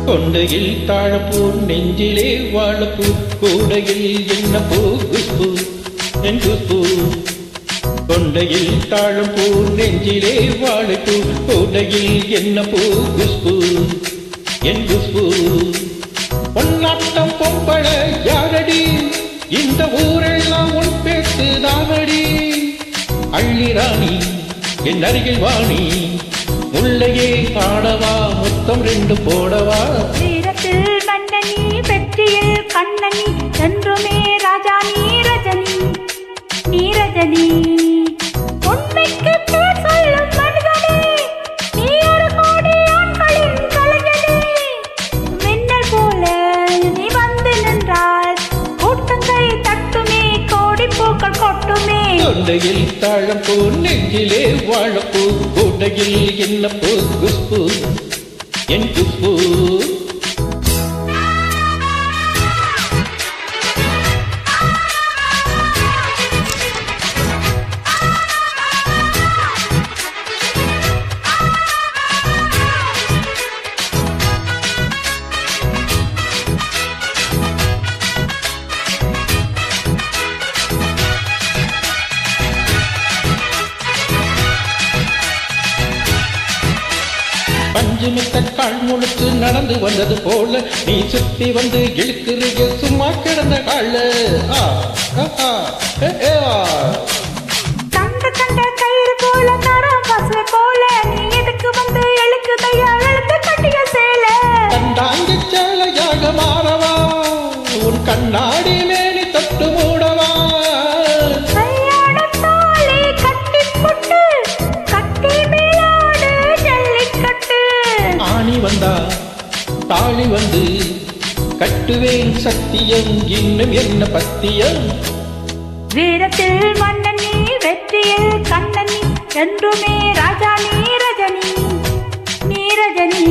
கொண்டையில் தாழப்பூ நெஞ்சிலே வாழப்பூ கூடையில் என்ன பூ குஷ்பூ என் குஷ்பூ கொண்டையில் தாழப்பூ நெஞ்சிலே வாழப்பூ கூடையில் என்ன பூ குஷ்பூ என் குஷ்பூ பொன்னாட்டம் பொம்பள யாரடி இந்த ஊரெல்லாம் உன் பேச்சு தானடி அள்ளி ராணி என் அருகில் வாணி முல்லையே ஆடவா முத்தம் ரெண்டு போடவா வீரத்தில் மன்னனி வெற்றியில் கண்ணனி என்றுமே ராஜா நீரஜனி நீரஜனி உண்மைக்கு பேர் சொல்லும் மனிதனே நீ ஒரு கோடி ஆண்களின் கலைஞனே மின்னல் போல நீ வந்து நின்றால் கூட்டங்கள் தட்டுமே கோடி பூக்கள் கொட்டுமே கொண்டையில் தாழப்பூ நெஞ்சிலே வாழப்பூ கூடையில் என்ன பூ குஷ்பூ என் குஷ்பூ பஞ்சுமித்த கால் முழுத்து நடந்து வந்தது போல நீ சுத்தி வந்து இழுக்கிறீங்க சும்மா கிடந்த கால தந்த தந்த கயிறு போல தரம் பசு போல நீ எதுக்கு வந்து எழுக்குதையா எழுத்து கட்டிய சேல கண்டாங்க சேலையாக மாறவா உன் கண்ணாடி மேனி தொட்டு மூடவா கல்யாண தாலி கட்டி புட்டு கட்டி மேலாடு ஜல்லிக்கட்டு ஆணி வந்தா தாலி வந்து கட்டுவேன் சத்தியம் இன்னும் என்ன பத்தியம் வீரத்தில் மன்னனி வெற்றியில் கண்ணனி என்றுமே ராஜா நீரஜனி நீரஜனி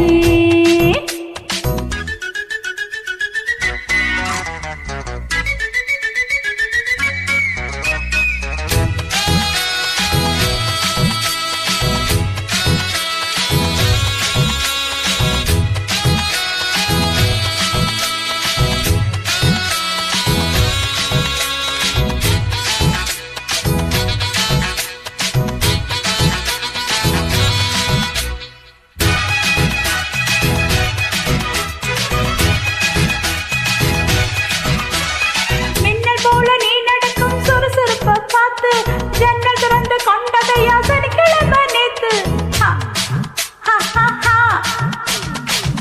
ஜன்னல் திறந்து கொண்டதையா சனிக்கிழமை நேத்து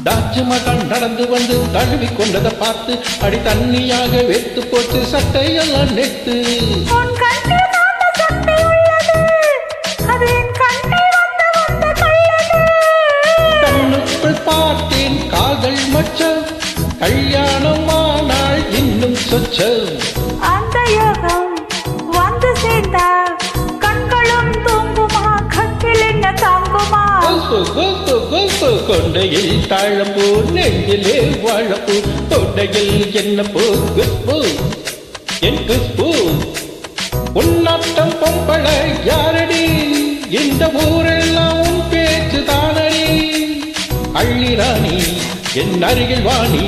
தாஜ்மஹால் நடந்து வந்து தழுவி கொண்டதை பார்த்து அடி தண்ணியாக வெத்து போட்டு சட்டையெல்லாம் நெட்டு உன் கண்ணில் காந்த சக்தி உள்ளது அது என் கண்ணை வந்து வந்து கொள்ளது கண்ணுக்குள் பார்த்தேன் காதல் மச்சம் கல்யாணம் ஆனால் இன்னும் சொச்சம் அந்த யோகம் வந்து சேர்ந்தா கண்களும் தூங்குமா கட்டில் என்ன தாங்குமா கொண்டையில் தாழப்பூ நெஞ்சிலே வாழப்பூ கொண்டையில் என்ன பூ குஷ்பூ என் குஷ்பூ உன்னாட்டம் பொம்பள யாரடி இந்த ஊரெல்லாம் உன் பேச்சு தானடி அள்ளி ராணி என் அருகில் வாணி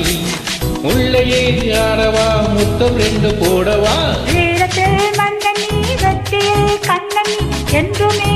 முல்லையே ஆடவா முத்தம் ரெண்டு போடவா வீரத்தில் மன்னனி வெற்றியில் கண்ணனி என்றுமே